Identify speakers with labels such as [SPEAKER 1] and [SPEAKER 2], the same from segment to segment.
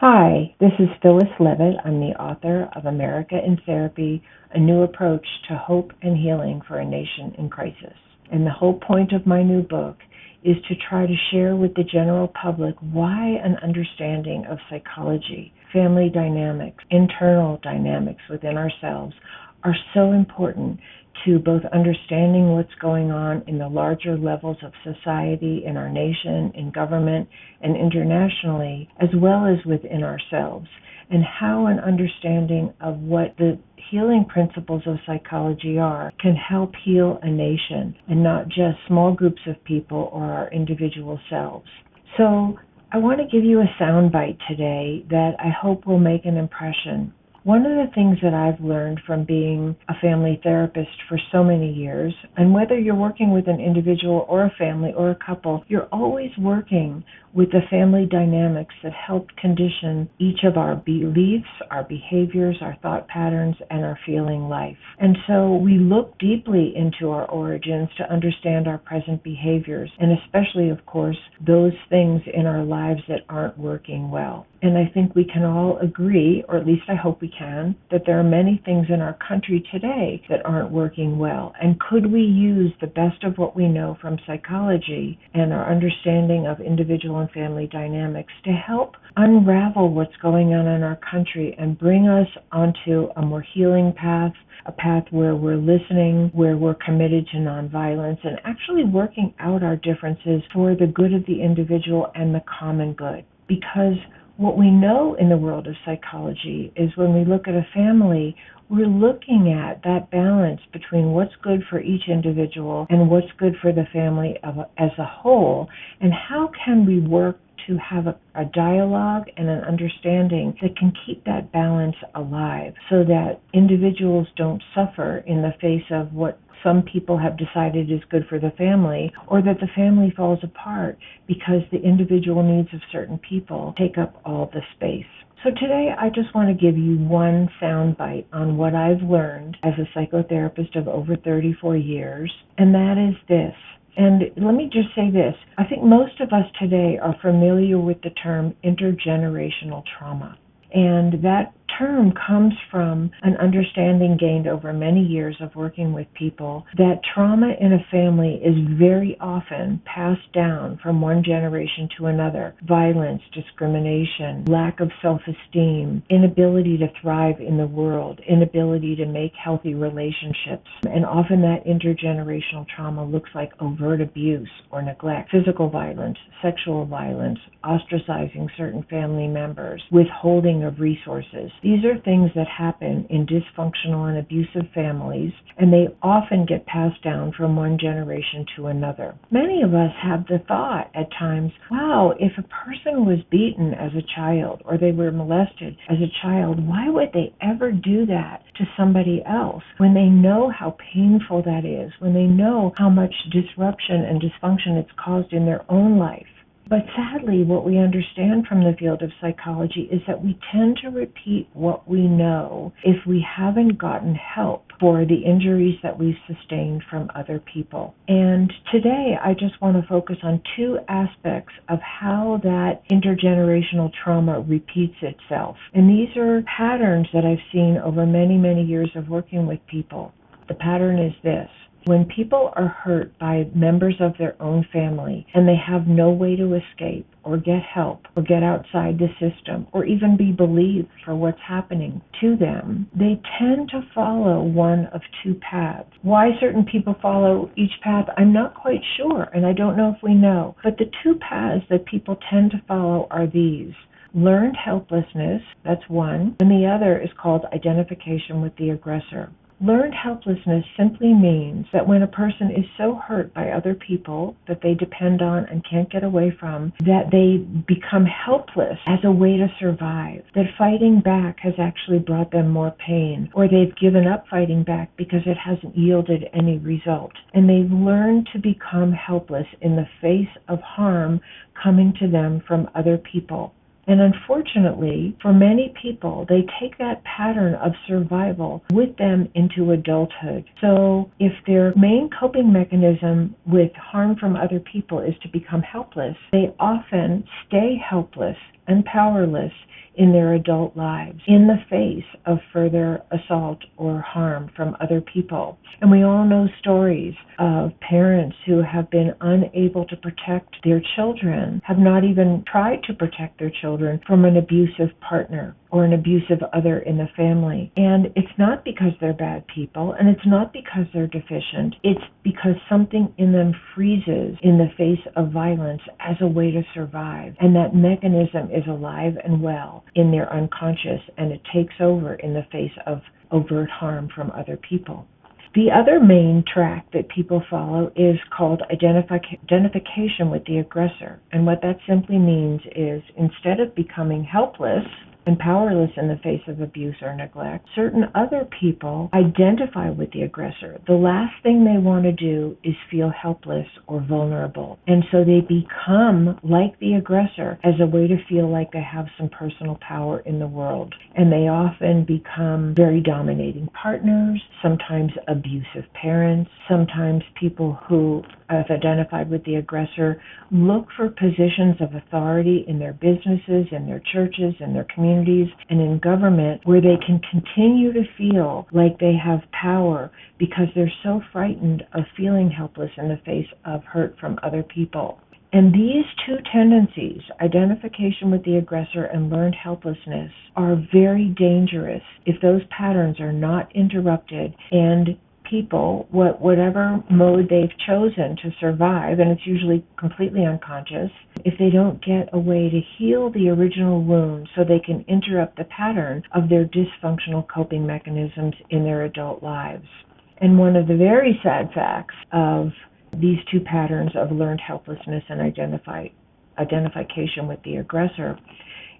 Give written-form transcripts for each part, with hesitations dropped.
[SPEAKER 1] Hi, this is Phyllis Levitt. I'm the author of America in Therapy, A New Approach to Hope and Healing for a Nation in Crisis. And the whole point of my new book is to try to share with the general public why an understanding of psychology, family dynamics, internal dynamics within ourselves are so important to both understanding what's going on in the larger levels of society, in our nation, in government, and internationally, as well as within ourselves, and how an understanding of what the healing principles of psychology are can help heal a nation, and not just small groups of people or our individual selves. So I want to give you a soundbite today that I hope will make an impression. One of the things that I've learned from being a family therapist for so many years, and whether you're working with an individual or a family or a couple, you're always working with the family dynamics that help condition each of our beliefs, our behaviors, our thought patterns, and our feeling life. And so we look deeply into our origins to understand our present behaviors, and especially, of course, those things in our lives that aren't working well. And I think we can all agree, or at least I hope we can, that there are many things in our country today that aren't working well. And could we use the best of what we know from psychology and our understanding of individual and family dynamics to help unravel what's going on in our country and bring us onto a more healing path, a path where we're listening, where we're committed to nonviolence, and actually working out our differences for the good of the individual and the common good. Because what we know in the world of psychology is when we look at a family, we're looking at that balance between what's good for each individual and what's good for the family as a whole, and how can we work to have a dialogue and an understanding that can keep that balance alive so that individuals don't suffer in the face of what some people have decided is good for the family, or that the family falls apart because the individual needs of certain people take up all the space. So today I just want to give you one soundbite on what I've learned as a psychotherapist of over 34 years, and that is this. And let me just say this. I think most of us today are familiar with the term intergenerational trauma. And that term comes from an understanding gained over many years of working with people that trauma in a family is very often passed down from one generation to another. Violence, discrimination, lack of self-esteem, inability to thrive in the world, inability to make healthy relationships. And often that intergenerational trauma looks like overt abuse or neglect, physical violence, sexual violence, ostracizing certain family members, withholding of resources. These are things that happen in dysfunctional and abusive families, and they often get passed down from one generation to another. Many of us have the thought at times, wow, if a person was beaten as a child or they were molested as a child, why would they ever do that to somebody else when they know how painful that is, when they know how much disruption and dysfunction it's caused in their own life? But sadly, what we understand from the field of psychology is that we tend to repeat what we know if we haven't gotten help for the injuries that we've sustained from other people. And today, I just want to focus on two aspects of how that intergenerational trauma repeats itself. And these are patterns that I've seen over many, many years of working with people. The pattern is this. When people are hurt by members of their own family and they have no way to escape or get help or get outside the system or even be believed for what's happening to them, they tend to follow one of two paths. Why certain people follow each path, I'm not quite sure, and I don't know if we know. But the two paths that people tend to follow are these. Learned helplessness, that's one, and the other is called identification with the aggressor. Learned helplessness simply means that when a person is so hurt by other people that they depend on and can't get away from, that they become helpless as a way to survive, that fighting back has actually brought them more pain, or they've given up fighting back because it hasn't yielded any result. And they've learned to become helpless in the face of harm coming to them from other people. And unfortunately, for many people, they take that pattern of survival with them into adulthood. So if their main coping mechanism with harm from other people is to become helpless, they often stay helpless and powerless in their adult lives in the face of further assault or harm from other people. And we all know stories of parents who have been unable to protect their children, have not even tried to protect their children from an abusive partner or an abusive other in the family. And it's not because they're bad people, and it's not because they're deficient. It's because something in them freezes in the face of violence as a way to survive. And that mechanism is alive and well in their unconscious, and it takes over in the face of overt harm from other people. The other main track that people follow is called identification with the aggressor. And what that simply means is, instead of becoming helpless and powerless in the face of abuse or neglect, certain other people identify with the aggressor. The last thing they want to do is feel helpless or vulnerable. And so they become like the aggressor as a way to feel like they have some personal power in the world. And they often become very dominating partners, sometimes abusive parents, sometimes people who have identified with the aggressor look for positions of authority in their businesses, in their churches, in their communities, and in government, where they can continue to feel like they have power because they're so frightened of feeling helpless in the face of hurt from other people. And these two tendencies, identification with the aggressor and learned helplessness, are very dangerous if those patterns are not interrupted and people, whatever mode they've chosen to survive, and it's usually completely unconscious, if they don't get a way to heal the original wound so they can interrupt the pattern of their dysfunctional coping mechanisms in their adult lives. And one of the very sad facts of these two patterns of learned helplessness and identification with the aggressor,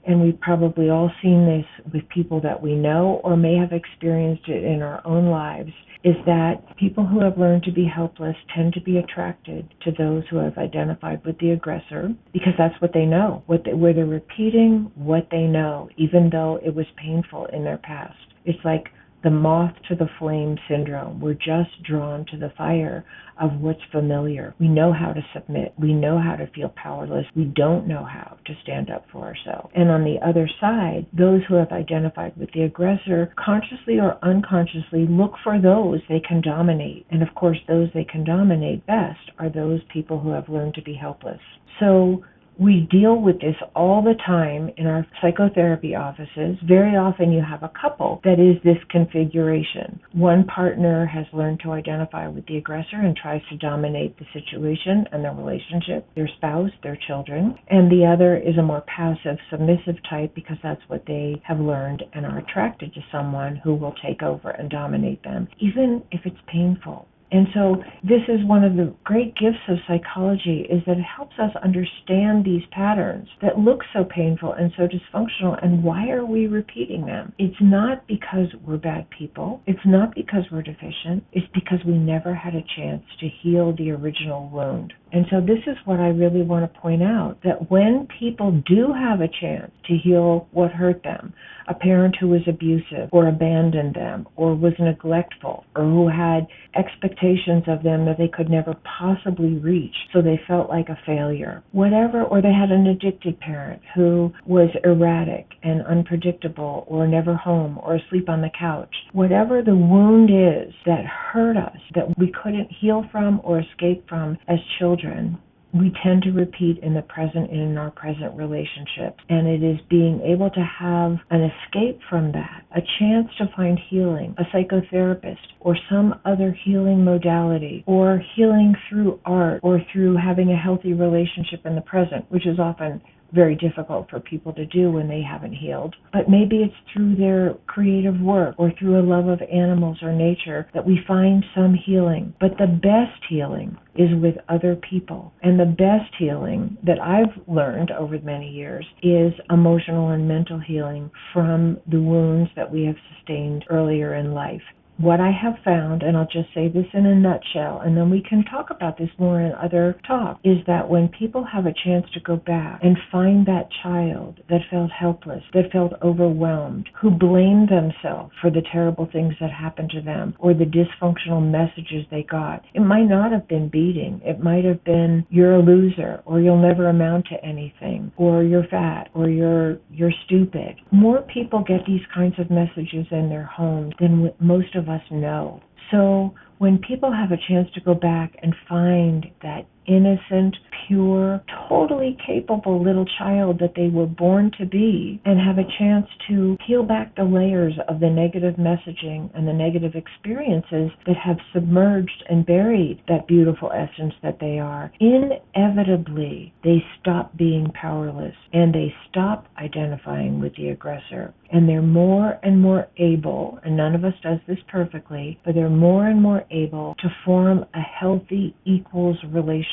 [SPEAKER 1] and we've probably all seen this with people that we know or may have experienced it in our own lives, is that people who have learned to be helpless tend to be attracted to those who have identified with the aggressor because that's what they know, where they're repeating what they know, even though it was painful in their past. It's like the moth to the flame syndrome. We're just drawn to the fire of what's familiar. We know how to submit. We know how to feel powerless. We don't know how to stand up for ourselves. And on the other side, those who have identified with the aggressor consciously or unconsciously look for those they can dominate. And of course, those they can dominate best are those people who have learned to be helpless. So we deal with this all the time in our psychotherapy offices. Very often you have a couple that is this configuration. One partner has learned to identify with the aggressor and tries to dominate the situation and the relationship, their spouse, their children, and the other is a more passive, submissive type because that's what they have learned and are attracted to someone who will take over and dominate them, even if it's painful. And so this is one of the great gifts of psychology, is that it helps us understand these patterns that look so painful and so dysfunctional, and why are we repeating them? It's not because we're bad people. It's not because we're deficient. It's because we never had a chance to heal the original wound. And so this is what I really want to point out, that when people do have a chance to heal what hurt them, a parent who was abusive or abandoned them or was neglectful or who had expectations of them that they could never possibly reach, so they felt like a failure, whatever, or they had an addicted parent who was erratic and unpredictable or never home or asleep on the couch, whatever the wound is that hurt us, that we couldn't heal from or escape from as children, we tend to repeat in the present and in our present relationships. And it is being able to have an escape from that, a chance to find healing, a psychotherapist or some other healing modality, or healing through art or through having a healthy relationship in the present, which is often very difficult for people to do when they haven't healed. But maybe it's through their creative work or through a love of animals or nature that we find some healing. But the best healing is with other people. And the best healing that I've learned over many years is emotional and mental healing from the wounds that we have sustained earlier in life. what I have found, and I'll just say this in a nutshell, and then we can talk about this more in other talk, is that when people have a chance to go back and find that child that felt helpless, that felt overwhelmed, who blamed themselves for the terrible things that happened to them or the dysfunctional messages they got, it might not have been beating. It might have been, you're a loser, or you'll never amount to anything, or you're fat, or you're stupid. More people get these kinds of messages in their homes than most of us know. So when people have a chance to go back and find that innocent, pure, totally capable little child that they were born to be, and have a chance to peel back the layers of the negative messaging and the negative experiences that have submerged and buried that beautiful essence that they are, inevitably they stop being powerless and they stop identifying with the aggressor. And they're more and more able, and none of us does this perfectly, but they're more and more able to form a healthy equals relationship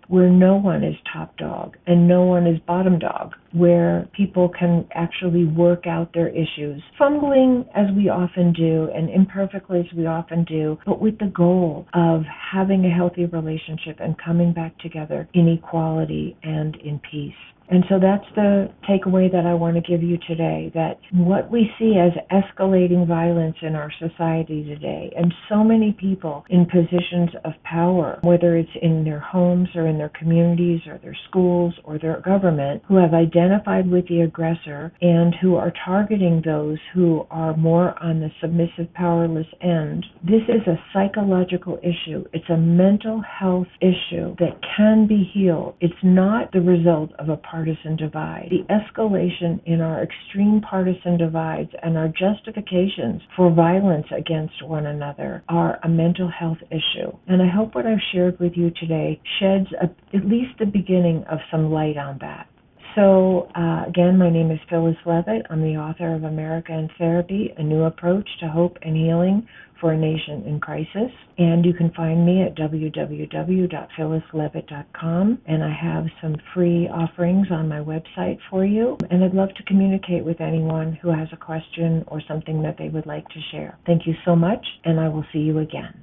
[SPEAKER 1] where no one is top dog and no one is bottom dog, where people can actually work out their issues, fumbling as we often do and imperfectly as we often do, but with the goal of having a healthy relationship and coming back together in equality and in peace. And so that's the takeaway that I want to give you today, that what we see as escalating violence in our society today, and so many people in positions of power, whether it's in their homes or in their communities or their schools or their government, who have identified with the aggressor and who are targeting those who are more on the submissive, powerless end. This is a psychological issue. It's a mental health issue that can be healed. It's not the result of a partisan divide. The escalation in our extreme partisan divides and our justifications for violence against one another are a mental health issue. And I hope what I've shared with you today sheds at least the beginning of some light on that. So, again, my name is Phyllis Levitt. I'm the author of America in Therapy, A New Approach to Hope and Healing for a Nation in Crisis. And you can find me at www.phyllislevitt.com. And I have some free offerings on my website for you. And I'd love to communicate with anyone who has a question or something that they would like to share. Thank you so much, and I will see you again.